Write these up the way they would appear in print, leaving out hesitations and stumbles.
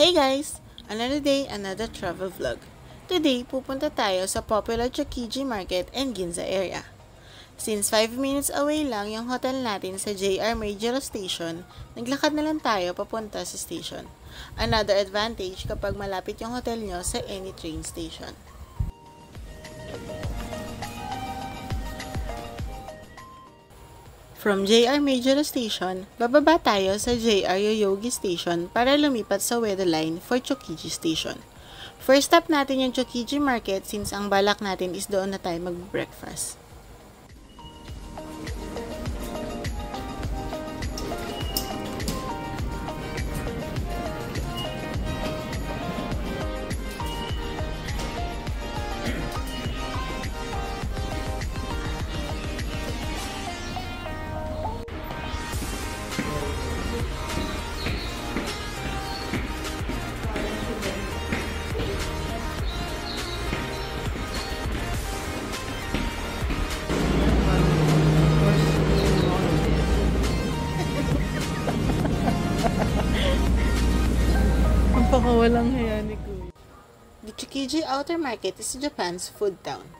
Hey guys! Another day, another travel vlog. Today, pupunta tayo sa popular Chokiji Market and Ginza area. Since 5 minutes away lang yung hotel natin sa JR Major Station, naglakad na lang tayo papunta sa station. Another advantage kapag malapit yung hotel nyo sa any train station. From JR Major Station, bababa tayo sa JR Yoyogi Station para lumipat sa Ueda Line for Chokiji Station. First stop natin yung Chokiji Market since ang balak natin is doon na tayo mag-breakfast. Pakawalang haya ni Kuya. The Chokiji Outer Market is Japan's food town.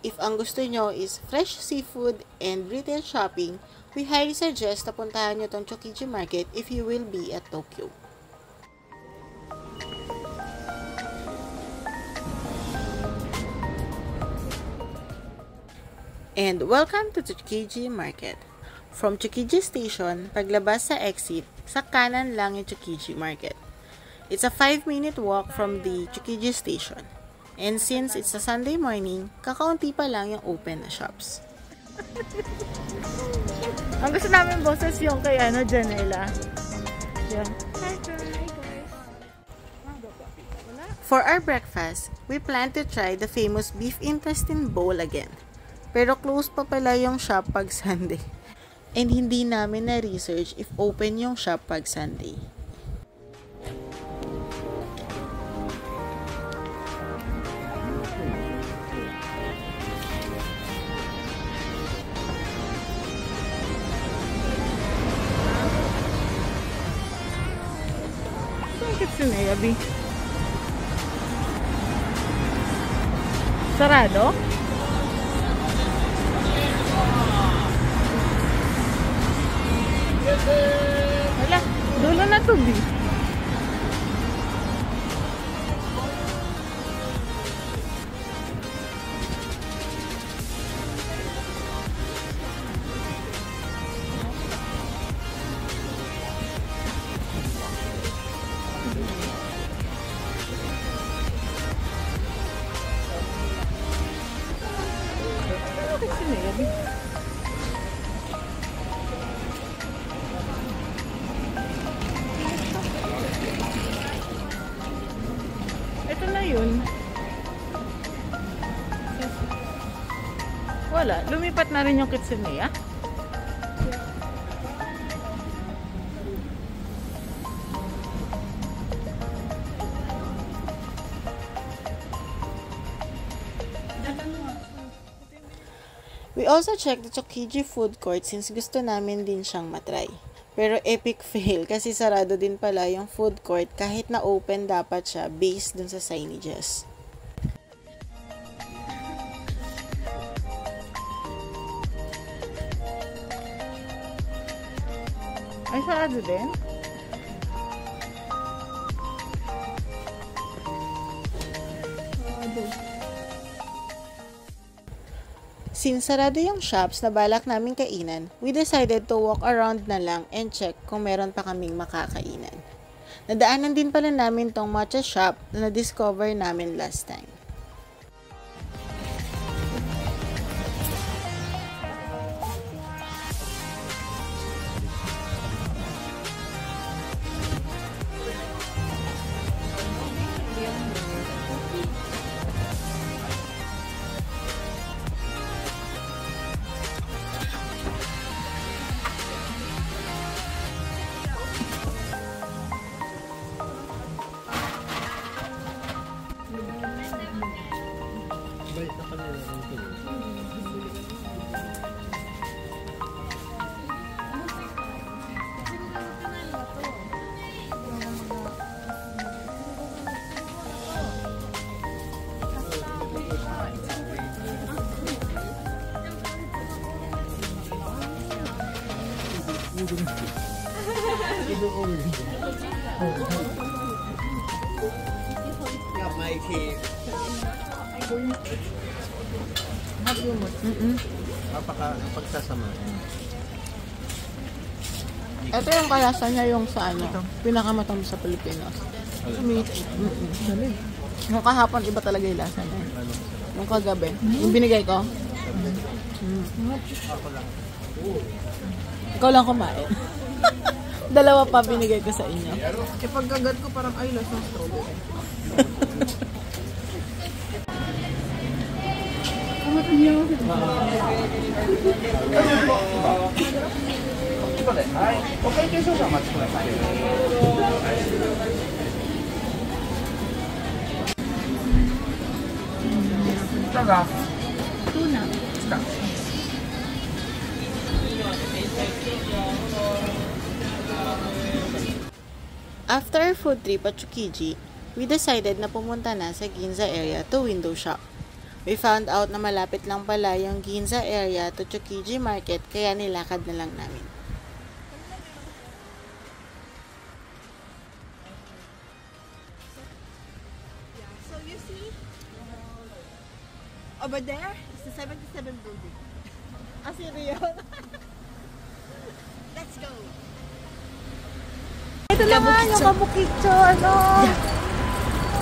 If ang gusto nyo is fresh seafood and retail shopping, we highly suggest na puntahan nyo tong Chokiji Market if you will be at Tokyo. And welcome to Chokiji Market. From Chokiji Station, paglabas sa exit, sa kanan lang yung Chokiji Market. It's a 5-minute walk from the Chokiji Station. And since it's a Sunday morning, kakaunti pa lang yung open na shops. Ang gusto namin boses yung kay Janela. Yan. Hi guys. For our breakfast, we plan to try the famous beef intestine bowl again. Pero close pa pala yung shop pag Sunday. And hindi namin na-research if open yung shop pag Sunday. Kitsuneya, B. Sarado? Wala, dulo na to, B. Ito na yun. Wala. Lumipat na rin yung Kitsuneya. We also checked the Chokiji food court since gusto namin din siyang matry. Pero epic fail kasi sarado din pala yung food court kahit na open dapat siya based dun sa signages. Ay, sarado din? Since sarado yung shops na balak namin kainan, we decided to walk around na lang and check kung meron pa kaming makakainan. Nadaanan din pala namin tong matcha shop na na-discover namin last time. Pagsasama. Ito yung kalasan niya yung sa ano, pinakamatamis sa Pilipinas. Yung kahapon, iba talaga yung lasa niya. Yung kagabi. Yung binigay ko. Ikaw lang kumain. Dalawa pa binigay ko sa inyo. Eh, pagkagat ko parang ay, lasa ng strawberry. Tuna. After our food trip at Tsukiji, we decided na pumunta na sa Ginza area to window shop. We found out na malapit lang pala yung Ginza area to Tsukiji Market kaya nilakad na lang namin. So you see, over there is the 77 building. Ah, seryo? Let's go. Ito naman yung Kabukicho, ano.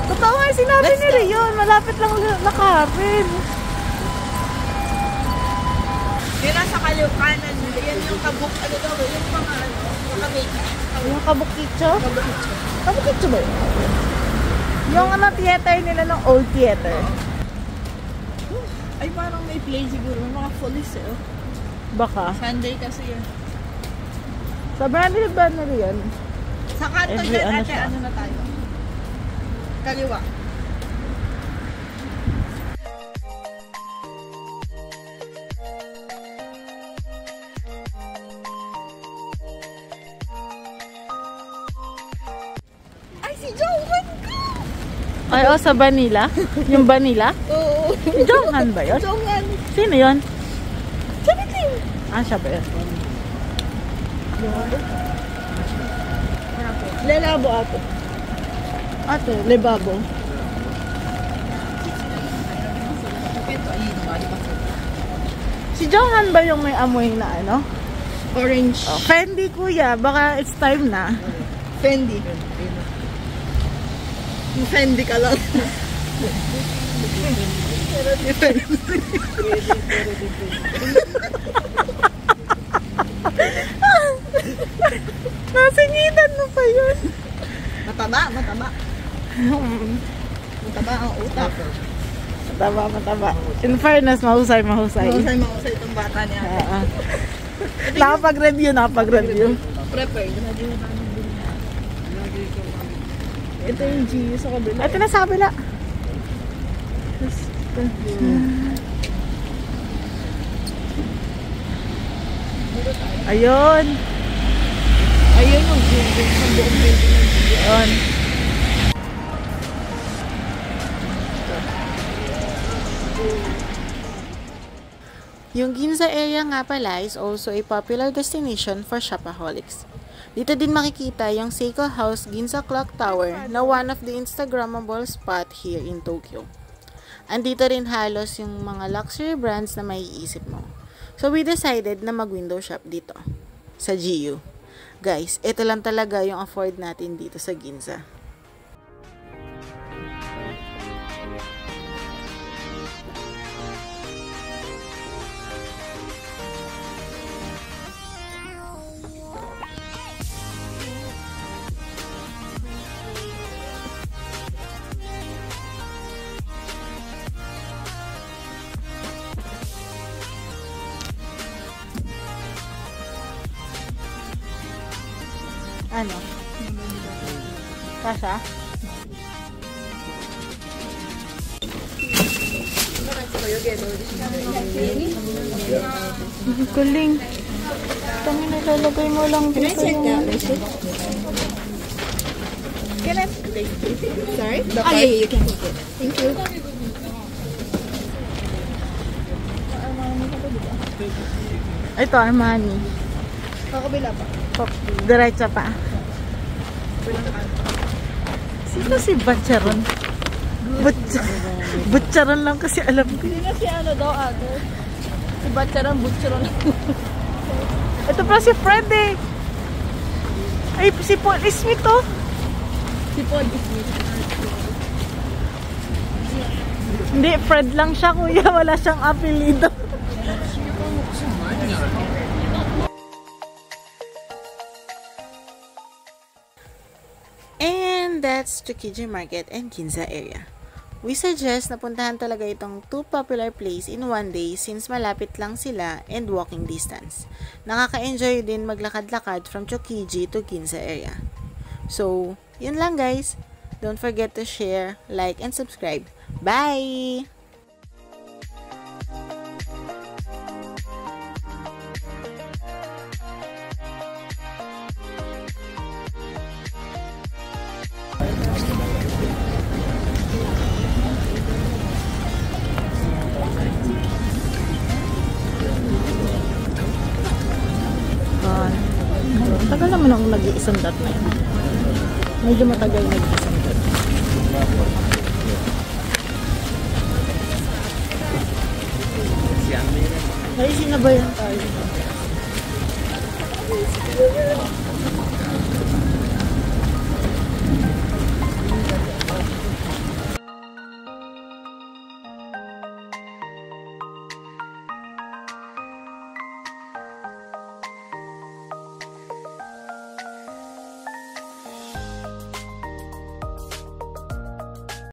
Totoo nga yung sinabi ni Rion, malapit lang lakarin. Yun nasa kanan nila. Yan yung kabuk, ano daw, yung mga ano, Yung Kabukicho? Kabukicho ba yun? Yung ano, theater nila ng old theater. ay parang may play siguro. May mga police eh. Oh. Baka. Sunday kasi yun. Sa Brandon ba na Rion? Sa kanto Every dyan, ano ate, siya? ano na tayo? Kaliwa. Ay, si Johan ko! Ay, oh, sa Vanilla? Yung Vanilla? Oo. Jonghan ba yun? Johan. Sino yun? Sabitin! Ah, siya ba yun? Lelabo ato. Ate, Lebabo. Si Jonghan ba yung may amoy na ano? Orange. Oh, Fendi kuya, baka it's time na. Fendi. Yung Fendi ka lang. Nasingitan mo pa yun. Mataba, mataba. Mataba ang utak. Mataba. In fairness, mahusay. Mahusay itong bata niya. Nakapag-review. Prepared. Ito yung G sa kabila. Ito na sa kabila. Ayun. Ayun yung building sa buong building ng G. Ayun. Yung Ginza area nga pala is also a popular destination for shopaholics. Dito din makikita yung Seiko House Ginza Clock Tower na one of the Instagrammable spot here in Tokyo. Andito rin halos yung mga luxury brands na maiisip mo. So we decided na mag-window shop dito sa GU. Guys, ito lang talaga yung afford natin dito sa Ginza. Ano? Kasha? Galing. Tangin na lalagay mo lang dito yung... Can I take it? Sorry? Oh, yeah, you can take it. Thank you. Ito, Armani. Kakabila pa. Diretsa pa. Sino si Batcharon? Batcharon lang kasi alam ko. Hindi na si ano daw, ate. Si Batcharan, Butcharan. Ito pa si Fred eh. Ay, si Paul Smith oh. Si Paul Smith. Hindi, Fred lang siya kuya. Wala siyang apelido. And that's Tsukiji Market and Ginza area. We suggest na puntahan talaga itong two popular place in one day since malapit lang sila and walking distance. Nakaka-enjoy din maglakad-lakad from Tsukiji to Ginza area. So, yun lang guys. Don't forget to share, like, and subscribe. Bye! Tagal naman akong nag-iisang dot na yun. Medyo matagal nag-iisang dot. Ay, sinabayan tayo.